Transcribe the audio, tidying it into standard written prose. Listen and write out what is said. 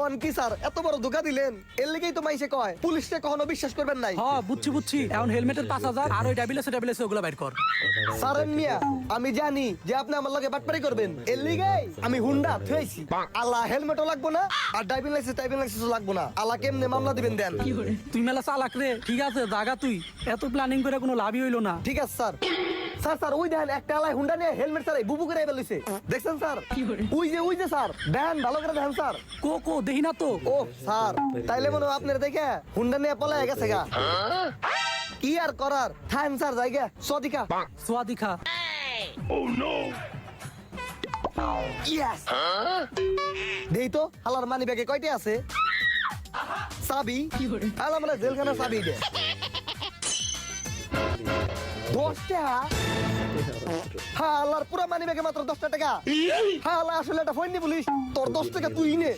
কোন কি স্যার এত বড় ধোকা দিলেন? এর লেগেই তো মাইসে কয় পুলিশকে কখনো বিশ্বাস করবেন নাই। হ্যাঁ বুঝছি এখন হেলমেটের 5,000 আর ওই ডাবিলেছে ওগুলো বাইর কর। স্যার মিয়া আমি জানি যে আপনি আমার লগে বাটপারি করবেন, এর লেগেই আমি হুন্ডা থুইছি। আল্লাহ হেলমেটও লাগবো না আর ড্রাইভিং লাইসেন্সও লাগবো না। আল্লাহ কেমনে মামলা দিবেন দেন। তুই মেলা চালাক রে। ঠিক আছে জাগা, তুই এত প্ল্যানিং করে কোনো লাভই হইলো না। ঠিক আছে স্যার। স্যার ওই দেখেন একটা আলাই হুন্ডা নিয়ে হেলমেট ছাড়াই বুবু করে বেরিয়েছে, দেখছেন স্যার? ওই যে স্যার দেখেন, ভালো করে দেখেন স্যার। কো দেখি না তো। ও স্যার তাইলে মনে হয় আপনার দেখে হুন্ডা নিয়ে পলায় গেছে গা। কি আর করার, থান স্যার জায়গা সদিকা সোয়াদিখা। ইয়েস। দেই তো হালার মানি ব্যাগে কয়টি আছে? চাবি হালা মানে জেলখানা চাবি দে 10 টাকা। হালার পুরা মানি ব্যাগে মাত্র 10 টাকা। হালা আসলে এটা ফোন নি পুলিশ, তোর 10 টাকা তুই নে।